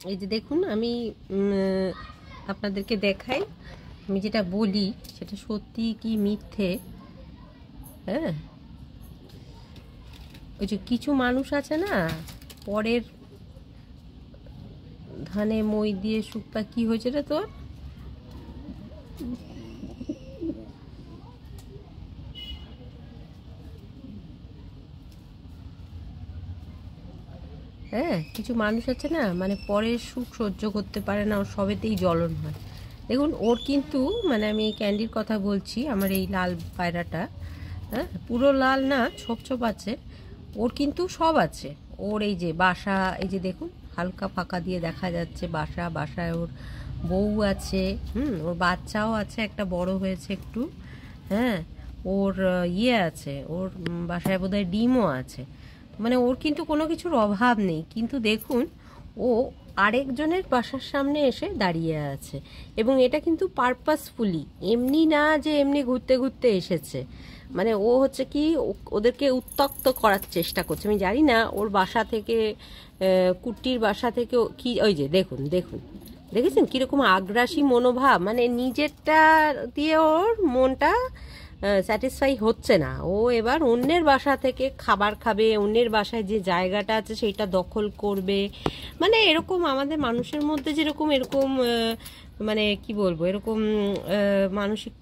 এই যে দেখুন, আমি আপনাদেরকে দেখাই, আমি যেটা বলি সেটা সত্যি কি মিথ্যে। হ্যাঁ, ওই যে কিছু মানুষ আছে না, পরের ধানে মই দিয়ে শুক্তা, কি হয়েছে রে তোর? হ্যাঁ, কিছু মানুষ আছে না, মানে পরের সুখ সহ্য করতে পারে না, ওর সবেতেই জ্বলন হয়। দেখুন ওর কিন্তু, মানে আমি এই ক্যান্ডির কথা বলছি, আমার এই লাল পায়রাটা, হ্যাঁ পুরো লাল না, ছোপ ছোপ আছে, ওর কিন্তু সব আছে। ওর এই যে বাসা, এই যে দেখুন হালকা ফাঁকা দিয়ে দেখা যাচ্ছে বাসা, বাসায় ওর বউ আছে, ওর বাচ্চাও আছে, একটা বড় হয়েছে একটু। হ্যাঁ, ওর ইয়ে আছে, ওর বাসায় বোধহয় ডিমও আছে। মানে ওর কিন্তু কোনো কিছুর অভাব নেই, কিন্তু দেখুন ও আরেকজনের বাসার সামনে এসে দাঁড়িয়ে আছে, এবং এটা কিন্তু পারপাসফুলি, এমনি না যে এমনি ঘুরতে ঘুরতে এসেছে। মানে ও হচ্ছে কি ওদেরকে উত্ত্যক্ত করার চেষ্টা করছে। আমি জানি না ওর বাসা থেকে, কুট্টির বাসা থেকে কি, ওই যে দেখুন দেখুন, দেখেছেন কিরকম আগ্রাসী মনোভাব, মানে নিজেরটা দিয়ে ওর মনটা স্যাটিসফাই হচ্ছে না। ও এবার অন্যের বাসা থেকে খাবার খাবে, অন্যের বাসায় যে জায়গাটা আছে সেইটা দখল করবে। মানে এরকম আমাদের মানুষের মধ্যে যেরকম এরকম মানে কি বলবো, এরকম মানসিক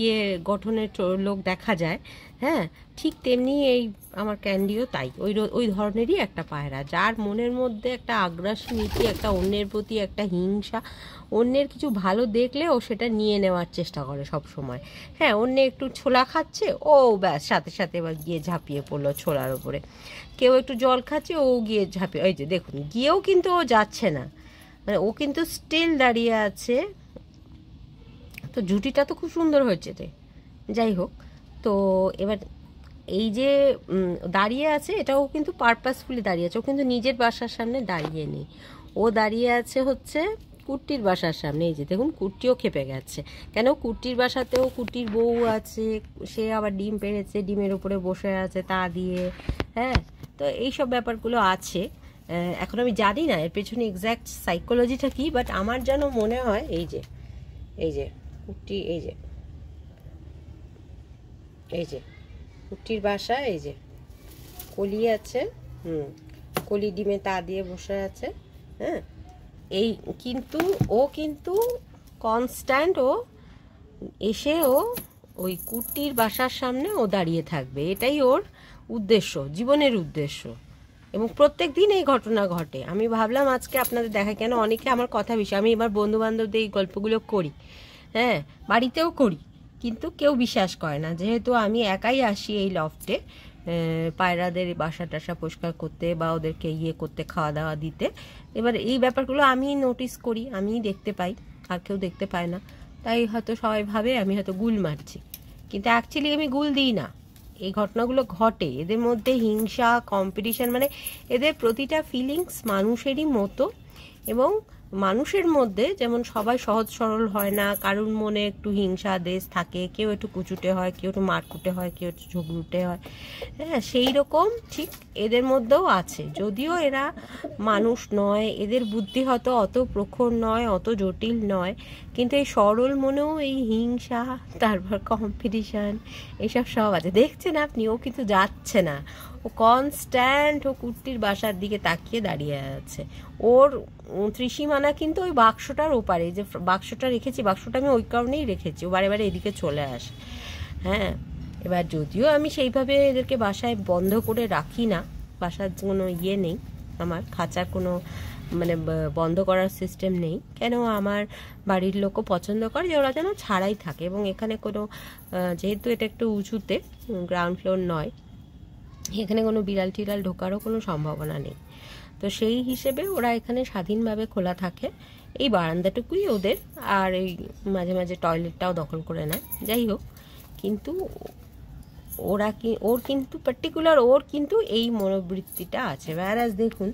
ইয়ে গঠনের লোক দেখা যায়, হ্যাঁ ঠিক তেমনি এই আমার ক্যান্ডিও তাই, ওই ধরনেরই একটা পায়রা, যার মনের মধ্যে একটা আগ্রাসী নীতি, একটা অন্যের প্রতি একটা হিংসা, অন্যের কিছু ভালো দেখলে ও সেটা নিয়ে নেওয়ার চেষ্টা করে সব সময়। হ্যাঁ, অন্য একটু ছোলা খাচ্ছে, ও ব্যাস সাথে সাথে এবার গিয়ে ঝাঁপিয়ে পড়লো ছোলার ওপরে। কেউ একটু জল খাচ্ছে, ও গিয়ে ঝাঁপিয়ে, ওই যে দেখুন গিয়েও কিন্তু ও যাচ্ছে না, মানে ও কিন্তু স্টিল দাঁড়িয়ে আছে। তো জুটিটা তো খুব সুন্দর হয়েছে রে, যাই হোক। তো এবার এই যে দাঁড়িয়ে আছে, এটাও কিন্তু পারপাসফুলি দাঁড়িয়ে আছে, ও কিন্তু নিজের বাসার সামনে দাঁড়িয়ে নেই, ও দাঁড়িয়ে আছে হচ্ছে কুট্টির বাসার সামনে। এই যে দেখুন কুট্টিও খেপে গেছে, কেন কুট্টির বাসাতেও কুট্টির বউ আছে, সে আবার ডিম পেড়েছে, ডিমের উপরে বসে আছে তা দিয়ে। হ্যাঁ, তো এইসব ব্যাপারগুলো আছে। এখন আমি জানি না এর পেছনে এক্স্যাক্ট সাইকোলজিটা কি, বাট আমার যেন মনে হয় এই যে, এই যে কুট্টি, এই যে, এই যে কুট্টির বাসা, এই যে কলি আছে, কলি ডিমে তা দিয়ে বসে আছে। হ্যাঁ, এই কিন্তু ও কিন্তু কনস্ট্যান্ট, ও এসে ও ওই কুট্টির বাসার সামনে ও দাঁড়িয়ে থাকবে, এটাই ওর উদ্দেশ্য, জীবনের উদ্দেশ্য। এবং প্রত্যেক দিন এই ঘটনা ঘটে। আমি ভাবলাম আজকে আপনাদের দেখা, কেন অনেকে আমার কথা বিষয়, আমি এবার বন্ধু বান্ধবদের এই গল্পগুলো করি, হ্যাঁ বাড়িতেও করি, কিন্তু কেউ বিশ্বাস করে না, যেহেতু আমি একাই আসি এই লফটে পায়রাদের বাসা টাসা পরিষ্কার করতে বা ওদেরকে ইয়ে করতে, খাওয়া দাওয়া দিতে। এবার এই ব্যাপারগুলো আমি নোটিস করি, আমি দেখতে পাই, আর কেউ দেখতে পায় না, তাই হয়তো সবাই ভাবে আমি হয়তো গুল মারছি, কিন্তু অ্যাকচুয়ালি আমি গুল দিই না। এই ঘটনাগুলো ঘটে, এদের মধ্যে হিংসা, কম্পিটিশন, মানে এদের প্রতিটা ফিলিংস মানুষেরই মতো। এবং মানুষের মধ্যে যেমন সবাই সহজ সরল হয় না, কারোর মনে একটু হিংসা দেশ থাকে, কেউ একটু কুচুটে হয়, কেউ একটু মারকুটে হয়, কেউ একটু ঝগড়ুটে হয়। হ্যাঁ, সেই রকম ঠিক এদের মধ্যেও আছে, যদিও এরা মানুষ নয়, এদের বুদ্ধি হয়তো অত প্রখর নয়, অত জটিল নয়, কিন্তু এই সরল মনেও এই হিংসা, তারপর কম্পিটিশান, এইসব সব আছে। দেখছেন আপনি, ও কিন্তু যাচ্ছে না, ও কনস্ট্যান্ট ও কুট্টির বাসার দিকে তাকিয়ে দাঁড়িয়ে আছে। ওর ত্রিসীমানা কিন্তু ওই বাক্সটার ওপারে, যে বাক্সটা রেখেছি, বাক্সটা আমি ওই কারণেই রেখেছি, ও বারে বারে এদিকে চলে আসে। হ্যাঁ, এবার যদিও আমি সেইভাবে এদেরকে বাসায় বন্ধ করে রাখি না, বাসার কোনো ইয়ে নেই, আমার খাঁচার কোনো মানে বন্ধ করার সিস্টেম নেই, কেন আমার বাড়ির লোকও পছন্দ করে যে ওরা যেন ছাড়াই থাকে। এবং এখানে কোনো, যেহেতু এটা একটু উঁচুতে, গ্রাউন্ড ফ্লোর নয়, এখানে কোনো বিড়াল টিড়াল ঢোকারও কোনো সম্ভাবনা নেই, তো সেই হিসেবে ওরা এখানে স্বাধীনভাবে খোলা থাকে। এই বারান্দাটুকুই ওদের, আর এই মাঝে মাঝে টয়লেটটাও দখল করে নেয়, যাই হোক। কিন্তু ওর কিন্তু পার্টিকুলার, ওর কিন্তু এই মনোবৃত্তিটা আছে। ব্যারাজ দেখুন,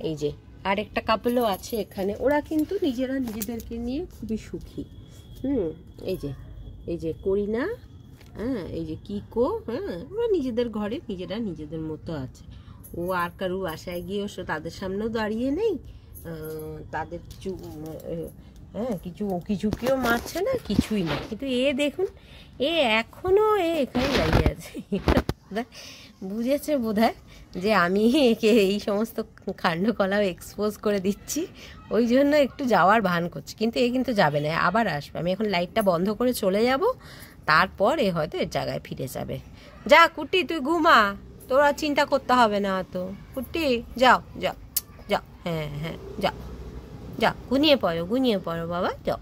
এই যে আরেকটা কাপলও আছে এখানে, ওরা কিন্তু নিজেরা নিজেদেরকে নিয়ে খুবই সুখী। এই যে, এই যে করিনা, হ্যাঁ এই যে কিকো, হ্যাঁ ওরা নিজেদের ঘরে নিজেরা নিজেদের মতো আছে। ও আর কারু বাসায় গিয়েও তাদের সামনেও দাঁড়িয়ে নেই, তাদের কিছু হ্যাঁ কিছু উঁকিঝুঁকিও মারছে না, কিছুই না। কিন্তু দেখুন এখনও এখানে দাঁড়িয়ে আছে। বুঝেছে বোধহয় যে আমি একে এই সমস্ত কাণ্ডকলাপ এক্সপোজ করে দিচ্ছি, ওই জন্য একটু যাওয়ার ভান করছে। কিন্তু কিন্তু যাবে না, আবার আসবে। আমি এখন লাইটটা বন্ধ করে চলে যাব, তারপর হয়তো এর জায়গায় ফিরে যাবে। যা কুটি, তুই ঘুমা, তোর আর চিন্তা করতে হবে না অত। কুটি যাও যাও যাও, হ্যাঁ হ্যাঁ যাও যাও, ঘুমিয়ে পড়ো বাবা, যাও।